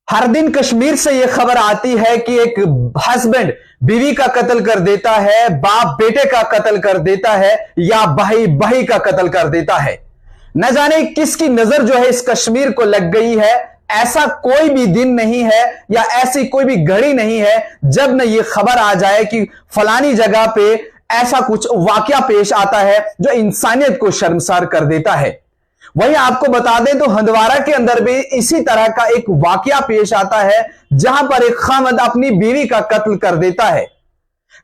हर दिन कश्मीर से यह खबर आती है कि एक हस्बैंड बीवी का कत्ल कर देता है, बाप बेटे का कत्ल कर देता है या भाई भाई का कत्ल कर देता है। न जाने किसकी नजर जो है इस कश्मीर को लग गई है। ऐसा कोई भी दिन नहीं है या ऐसी कोई भी घड़ी नहीं है जब न यह खबर आ जाए कि फलानी जगह पे ऐसा कुछ वाकया पेश आता है जो इंसानियत को शर्मसार कर देता है। वहीं आपको बता दें तो हंदवारा के अंदर भी इसी तरह का एक वाकया पेश आता है जहां पर एक खामद अपनी बीवी का कत्ल कर देता है।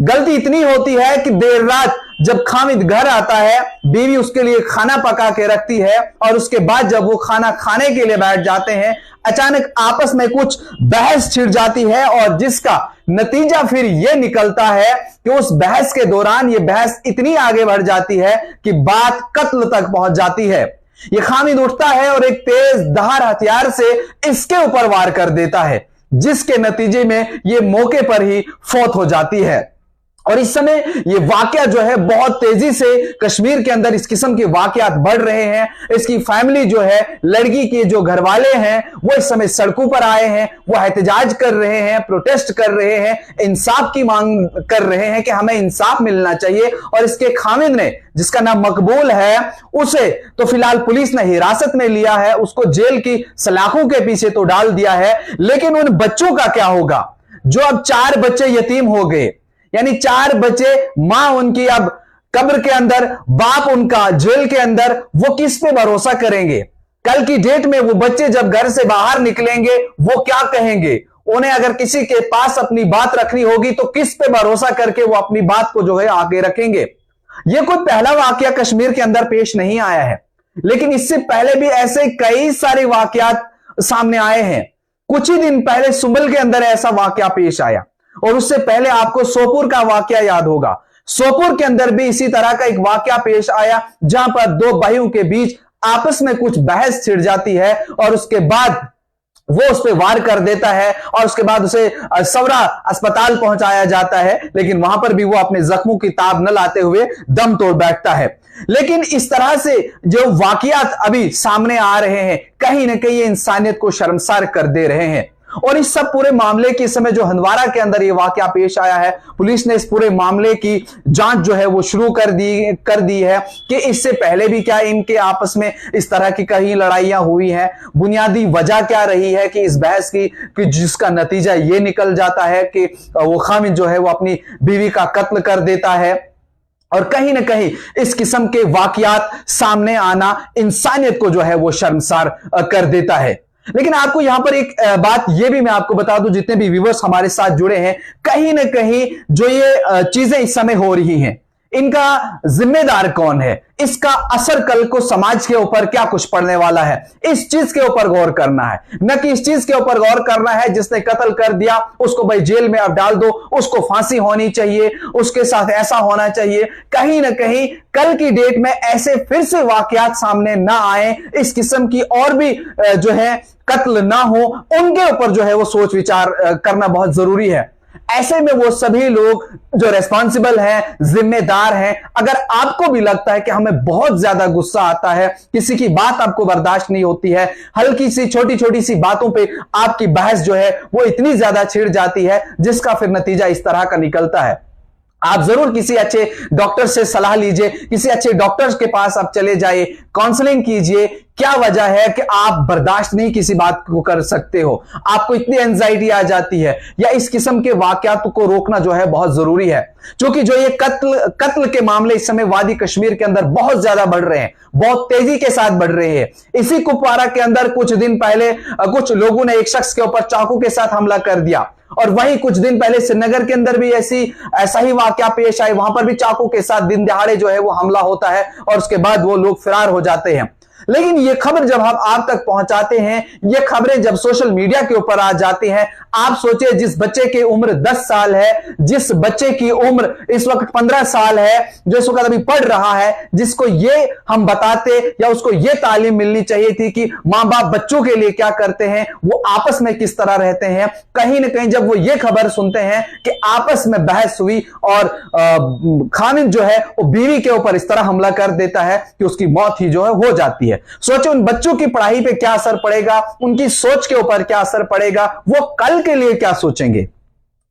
गलती इतनी होती है कि देर रात जब खामिद घर आता है, बीवी उसके लिए खाना पका के रखती है और उसके बाद जब वो खाना खाने के लिए बैठ जाते हैं, अचानक आपस में कुछ बहस छिड़ जाती है और जिसका नतीजा फिर यह निकलता है कि उस बहस के दौरान यह बहस इतनी आगे बढ़ जाती है कि बात कत्ल तक पहुंच जाती है। यह खामिद उठता है और एक तेज धार हथियार से इसके ऊपर वार कर देता है, जिसके नतीजे में यह मौके पर ही फौत हो जाती है। और इस समय ये वाकया जो है बहुत तेजी से कश्मीर के अंदर इस किस्म के वाकयात बढ़ रहे हैं। इसकी फैमिली जो है, लड़की के जो घर वाले हैं, वो इस समय सड़कों पर आए हैं, वो एहतजाज कर रहे हैं, प्रोटेस्ट कर रहे हैं, इंसाफ की मांग कर रहे हैं कि हमें इंसाफ मिलना चाहिए। और इसके खामिद ने, जिसका नाम मकबूल है, उसे तो फिलहाल पुलिस ने हिरासत में लिया है, उसको जेल की सलाखों के पीछे तो डाल दिया है, लेकिन उन बच्चों का क्या होगा जो अब 4 बच्चे यतीम हो गए, यानी 4 बच्चे, मां उनकी अब कब्र के अंदर, बाप उनका जेल के अंदर, वो किस पे भरोसा करेंगे? कल की डेट में वो बच्चे जब घर से बाहर निकलेंगे वो क्या कहेंगे? उन्हें अगर किसी के पास अपनी बात रखनी होगी तो किस पे भरोसा करके वो अपनी बात को जो है आगे रखेंगे? यह कोई पहला वाकया कश्मीर के अंदर पेश नहीं आया है, लेकिन इससे पहले भी ऐसे कई सारे वाकयात सामने आए हैं। कुछ ही दिन पहले सुंबल के अंदर ऐसा वाकया पेश आया और उससे पहले आपको सोपुर का वाकया याद होगा। सोपुर के अंदर भी इसी तरह का एक वाकया पेश आया जहां पर 2 भाइयों के बीच आपस में कुछ बहस छिड़ जाती है और उसके बाद वो उस पर वार कर देता है और उसके बाद उसे सवरा अस्पताल पहुंचाया जाता है, लेकिन वहां पर भी वो अपने जख्मों की ताब न लाते हुए दम तोड़ बैठता है। लेकिन इस तरह से जो वाकयात अभी सामने आ रहे हैं, कहीं ना कहीं इंसानियत को शर्मसार कर दे रहे हैं। और इस सब पूरे मामले के समय जो हंदवारा के अंदर ये वाकया पेश आया है, पुलिस ने इस पूरे मामले की जांच जो है वो शुरू कर दी है कि इससे पहले भी क्या इनके आपस में इस तरह की कहीं लड़ाइयां हुई हैं, बुनियादी वजह क्या रही है कि इस बहस की कि जिसका नतीजा ये निकल जाता है कि वो खामिद जो है वो अपनी बीवी का कत्ल कर देता है। और कहीं ना कहीं इस किस्म के वाकयात सामने आना इंसानियत को जो है वो शर्मसार कर देता है। लेकिन आपको यहां पर एक बात यह भी मैं आपको बता दूं, जितने भी व्यूअर्स हमारे साथ जुड़े हैं, कहीं ना कहीं जो ये चीजें इस समय हो रही हैं, इनका जिम्मेदार कौन है? इसका असर कल को समाज के ऊपर क्या कुछ पड़ने वाला है, इस चीज के ऊपर गौर करना है। न कि इस चीज के ऊपर गौर करना है जिसने कत्ल कर दिया उसको भाई जेल में अब डाल दो, उसको फांसी होनी चाहिए, उसके साथ ऐसा होना चाहिए। कहीं ना कहीं कल की डेट में ऐसे फिर से वाकयात सामने ना आए, इस किस्म की और भी जो है कत्ल ना हो, उनके ऊपर जो है वो सोच विचार करना बहुत जरूरी है। ऐसे में वो सभी लोग जो रेस्पॉन्सिबल हैं, जिम्मेदार हैं, अगर आपको भी लगता है कि हमें बहुत ज्यादा गुस्सा आता है, किसी की बात आपको बर्दाश्त नहीं होती है, हल्की सी छोटी छोटी सी बातों पे आपकी बहस जो है वो इतनी ज्यादा छिड़ जाती है जिसका फिर नतीजा इस तरह का निकलता है, आप जरूर किसी अच्छे डॉक्टर से सलाह लीजिए, किसी अच्छे डॉक्टर के पास आप चले जाइए, काउंसलिंग कीजिए। क्या वजह है कि आप बर्दाश्त नहीं किसी बात को कर सकते हो, आपको इतनी एंजाइटी आ जाती है, या इस किस्म के वाकयात को रोकना जो है बहुत जरूरी है। क्योंकि जो ये कत्ल के मामले इस समय वादी कश्मीर के अंदर बहुत ज्यादा बढ़ रहे हैं, बहुत तेजी के साथ बढ़ रहे हैं। इसी कुपवारा के अंदर कुछ दिन पहले कुछ लोगों ने एक शख्स के ऊपर चाकू के साथ हमला कर दिया, और वहीं कुछ दिन पहले श्रीनगर के अंदर भी ऐसा ही वाकया पेश आए, वहां पर भी चाकू के साथ दिन दहाड़े जो है वो हमला होता है और उसके बाद वो लोग फरार हो जाते हैं। लेकिन ये खबर जब हम आप तक पहुंचाते हैं, ये खबरें जब सोशल मीडिया के ऊपर आ जाती हैं, आप सोचिए जिस बच्चे की उम्र 10 साल है, जिस बच्चे की उम्र इस वक्त 15 साल है, जो इस वक्त अभी पढ़ रहा है, जिसको ये हम बताते या उसको ये तालीम मिलनी चाहिए थी कि मां बाप बच्चों के लिए क्या करते हैं, वो आपस में किस तरह रहते हैं, कहीं ना कहीं जब वो ये खबर सुनते हैं कि आपस में बहस हुई और खामिद जो है वो बीवी के ऊपर इस तरह हमला कर देता है कि उसकी मौत ही जो है हो जाती है। है। सोचो उन बच्चों की पढ़ाई पे क्या असर पड़ेगा, उनकी सोच के ऊपर क्या असर पड़ेगा, वो कल के लिए क्या सोचेंगे,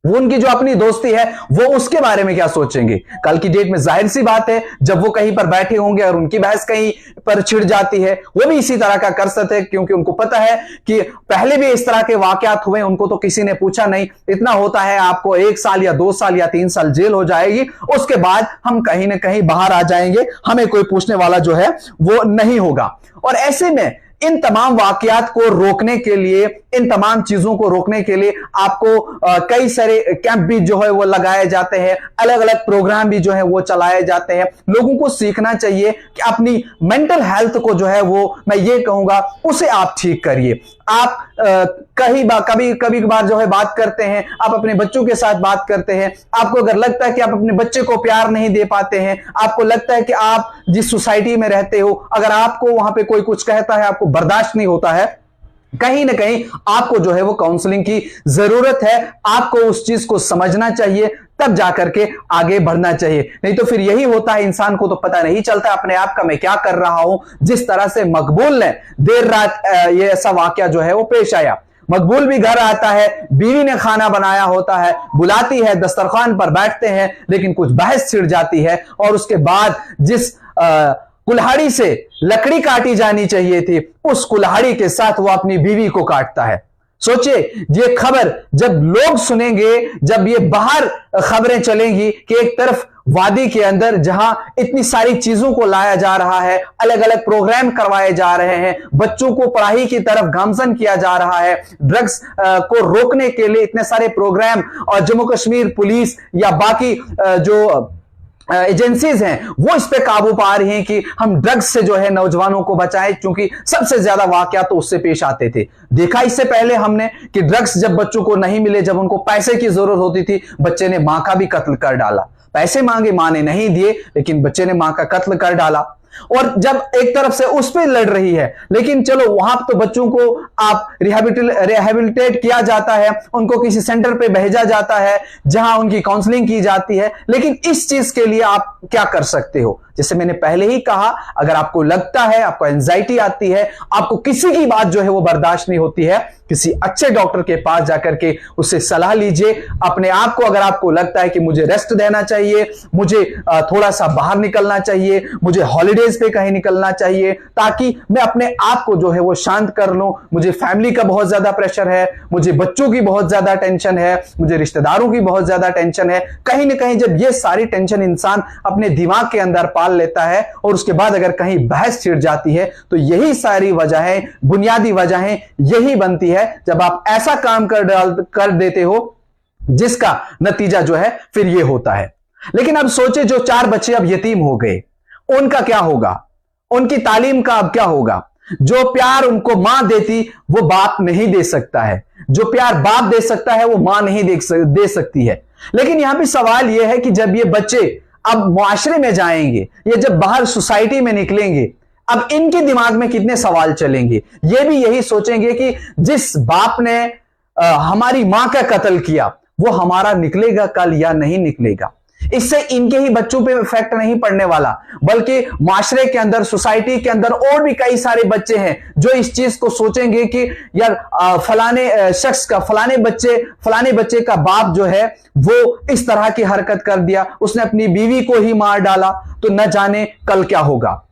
वो उनकी जो अपनी दोस्ती है वो उसके बारे में क्या सोचेंगे। कल की डेट में जाहिर सी बात है जब वो कहीं पर बैठे होंगे और उनकी बहस कहीं पर छिड़ जाती है, वो भी इसी तरह का कर सकते हैं, क्योंकि उनको पता है कि पहले भी इस तरह के वाकयात हुए, उनको तो किसी ने पूछा नहीं। इतना होता है आपको 1 साल या 2 साल या 3 साल जेल हो जाएगी, उसके बाद हम कहीं ना कहीं बाहर आ जाएंगे, हमें कोई पूछने वाला जो है वो नहीं होगा। और ऐसे में इन तमाम वाकयात को रोकने के लिए, इन तमाम चीजों को रोकने के लिए आपको कई सारे कैंप भी जो है वो लगाए जाते हैं, अलग अलग प्रोग्राम भी जो है वो चलाए जाते हैं। लोगों को सीखना चाहिए कि अपनी मेंटल हेल्थ को जो है वो, मैं ये कहूंगा, उसे आप ठीक करिए। आप कभी कभार जो है बात करते हैं, आप अपने बच्चों के साथ बात करते हैं, आपको अगर लगता है कि आप अपने बच्चे को प्यार नहीं दे पाते हैं, आपको लगता है कि आप जिस सोसाइटी में रहते हो, अगर आपको वहां पे कोई कुछ कहता है आपको बर्दाश्त नहीं होता है, कहीं ना कहीं आपको जो है वो काउंसलिंग की जरूरत है। आपको उस चीज को समझना चाहिए, तब जाकर के आगे बढ़ना चाहिए। नहीं तो फिर यही होता है, इंसान को तो पता नहीं चलता अपने आप का मैं क्या कर रहा हूं। जिस तरह से मकबूल ने देर रात ये ऐसा वाकया जो है वो पेश आया। मकबूल भी घर आता है, बीवी ने खाना बनाया होता है, बुलाती है, दस्तरखान पर बैठते हैं, लेकिन कुछ बहस छिड़ जाती है और उसके बाद जिस कुल्हाड़ी से लकड़ी काटी जानी चाहिए थी, उस कुल्हाड़ी के साथ वो अपनी बीवी को काटता है। सोचिए, ये खबर जब लोग सुनेंगे, जब ये बाहर खबरें चलेंगी कि एक तरफ वादी के अंदर जहां इतनी सारी चीजों को लाया जा रहा है, अलग अलग प्रोग्राम करवाए जा रहे हैं, बच्चों को पढ़ाई की तरफ गामजन किया जा रहा है, ड्रग्स को रोकने के लिए इतने सारे प्रोग्राम, और जम्मू कश्मीर पुलिस या बाकी जो एजेंसीज हैं वो इस पे काबू पा रही हैं कि हम ड्रग्स से जो है नौजवानों को बचाएं, क्योंकि सबसे ज्यादा वाकयात तो उससे पेश आते थे। देखा इससे पहले हमने कि ड्रग्स जब बच्चों को नहीं मिले, जब उनको पैसे की जरूरत होती थी, बच्चे ने मां का भी कत्ल कर डाला। पैसे मांगे, मां ने नहीं दिए, लेकिन बच्चे ने मां का कत्ल कर डाला। और जब एक तरफ से उस पे लड़ रही है, लेकिन चलो वहां तो बच्चों को आप रिहेबिलिटेट किया जाता है, उनको किसी सेंटर पे भेजा जाता है जहां उनकी काउंसलिंग की जाती है, लेकिन इस चीज के लिए आप क्या कर सकते हो? जैसे मैंने पहले ही कहा, अगर आपको लगता है, आपको एंजाइटी आती है, आपको किसी की बात जो है वो बर्दाश्त नहीं होती है, किसी अच्छे डॉक्टर के पास जाकर के उससे सलाह लीजिए। अपने आप को, अगर आपको लगता है कि मुझे रेस्ट देना चाहिए, मुझे थोड़ा सा बाहर निकलना चाहिए, मुझे हॉलीडेज पे कहीं निकलना चाहिए, ताकि मैं अपने आप को जो है वो शांत कर लूं, मुझे फैमिली का बहुत ज्यादा प्रेशर है, मुझे बच्चों की बहुत ज्यादा टेंशन है, मुझे रिश्तेदारों की बहुत ज्यादा टेंशन है, कहीं ना कहीं जब ये सारी टेंशन इंसान अपने दिमाग के अंदर पाल लेता है और उसके बाद अगर कहीं बहस छिड़ जाती है, तो यही सारी वजहें, बुनियादी वजहें यही बनती है जब आप ऐसा काम कर देते हो जिसका नतीजा जो है फिर ये होता है। लेकिन अब सोचे, जो 4 बच्चे अब यतीम हो गए, उनका क्या होगा? उनकी तालीम का अब क्या होगा? जो प्यार उनको मां देती वो बाप नहीं दे सकता है, जो प्यार बाप दे सकता है वो मां नहीं दे सकती है। लेकिन यहां पे सवाल यह है कि जब ये बच्चे अब मुआशरे में जाएंगे, ये जब बाहर सोसाइटी में निकलेंगे, अब इनके दिमाग में कितने सवाल चलेंगे? ये भी यही सोचेंगे कि जिस बाप ने हमारी मां का कत्ल किया वो हमारा निकलेगा कल या नहीं निकलेगा। इससे इनके ही बच्चों पे इफेक्ट नहीं पड़ने वाला, बल्कि माशरे के अंदर, सोसाइटी के अंदर और भी कई सारे बच्चे हैं जो इस चीज को सोचेंगे कि यार फलाने शख्स का, फलाने बच्चे का बाप जो है वो इस तरह की हरकत कर दिया, उसने अपनी बीवी को ही मार डाला, तो न जाने कल क्या होगा।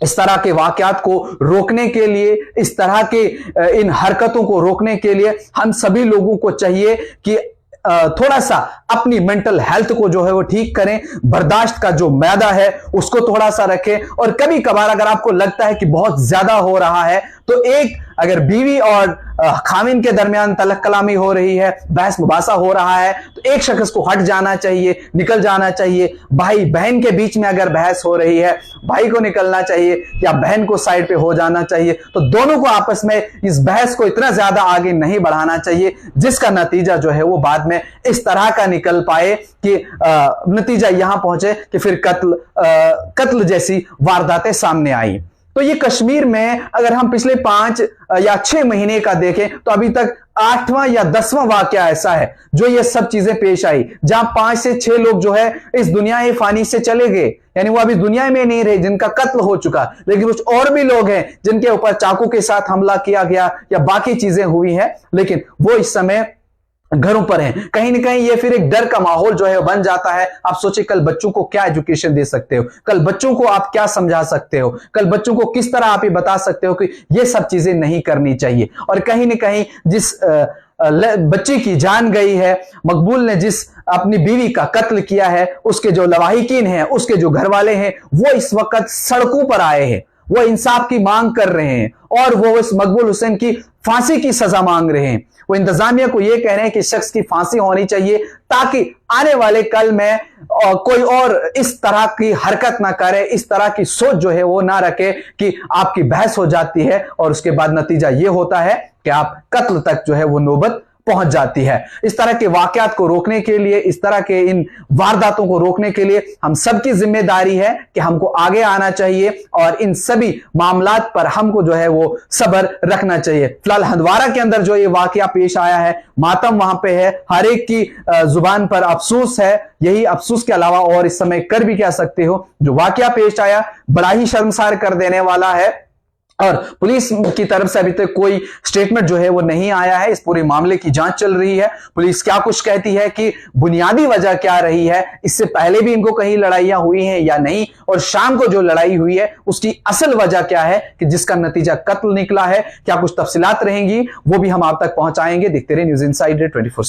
इस तरह के वाकयात को रोकने के लिए, इस तरह के इन हरकतों को रोकने के लिए हम सभी लोगों को चाहिए कि थोड़ा सा अपनी मेंटल हेल्थ को जो है वो ठीक करें, बर्दाश्त का जो मैदा है उसको थोड़ा सा रखें। और कभी कभार अगर आपको लगता है कि बहुत ज्यादा हो रहा है, तो एक अगर बीवी और खामिन के दरमियान तलक कलामी हो रही है, बहस मुबासा हो रहा है, तो एक शख्स को हट जाना चाहिए, निकल जाना चाहिए। भाई बहन के बीच में अगर बहस हो रही है, भाई को निकलना चाहिए या बहन को साइड पे हो जाना चाहिए। तो दोनों को आपस में इस बहस को इतना ज्यादा आगे नहीं बढ़ाना चाहिए जिसका नतीजा जो है वो बाद में इस तरह का निकल पाए कि नतीजा यहां पहुंचे कि फिर कत्ल जैसी वारदातें सामने आई। तो ये कश्मीर में अगर हम पिछले 5 या 6 महीने का देखें तो अभी तक 8वां या 10वां वाकया ऐसा है जो ये सब चीजें पेश आई, जहां 5 से 6 लोग जो है इस दुनिया फानी से चले गए, यानी वो अभी दुनिया में नहीं रहे, जिनका कत्ल हो चुका। लेकिन कुछ और भी लोग हैं जिनके ऊपर चाकू के साथ हमला किया गया या बाकी चीजें हुई हैं, लेकिन वो इस समय घरों पर हैं। कहीं ना कहीं ये फिर एक डर का माहौल जो है वो बन जाता है। आप सोचिए कल बच्चों को क्या एजुकेशन दे सकते हो, कल बच्चों को आप क्या समझा सकते हो, कल बच्चों को किस तरह आप ये बता सकते हो कि ये सब चीजें नहीं करनी चाहिए। और कहीं ना कहीं जिस बच्चे की जान गई है, मकबूल ने जिस अपनी बीवी का कत्ल किया है, उसके जो लवाहिकीन हैं, उसके जो घर वाले हैं, वो इस वक्त सड़कों पर आए हैं, वो इंसाफ की मांग कर रहे हैं और वो इस मकबूल हुसैन की फांसी की सजा मांग रहे हैं। वो इंतजामिया को यह कह रहे हैं कि शख्स की फांसी होनी चाहिए ताकि आने वाले कल में कोई और इस तरह की हरकत ना करे, इस तरह की सोच जो है वो ना रखे कि आपकी बहस हो जाती है और उसके बाद नतीजा यह होता है कि आप कत्ल तक जो है वो नौबत पहुंच जाती है। इस तरह के वाकयात को रोकने के लिए, इस तरह के इन वारदातों को रोकने के लिए हम सबकी जिम्मेदारी है कि हमको आगे आना चाहिए और इन सभी मामलात पर हमको जो है वो सब्र रखना चाहिए। फिलहाल हंदवारा के अंदर जो ये वाकया पेश आया है, मातम वहां पे है, हर एक की जुबान पर अफसोस है। यही अफसोस के अलावा और इस समय कर भी क्या सकते हो। जो वाकया पेश आया बड़ा ही शर्मसार कर देने वाला है और पुलिस की तरफ से अभी तक कोई स्टेटमेंट जो है वो नहीं आया है। इस पूरे मामले की जांच चल रही है। पुलिस क्या कुछ कहती है कि बुनियादी वजह क्या रही है, इससे पहले भी इनको कहीं लड़ाइयां हुई हैं या नहीं, और शाम को जो लड़ाई हुई है उसकी असल वजह क्या है कि जिसका नतीजा कत्ल निकला है। क्या कुछ तफसीलात रहेंगी वो भी हम आप तक पहुंचाएंगे। देखते रहिए न्यूज़ इनसाइडर 24/7।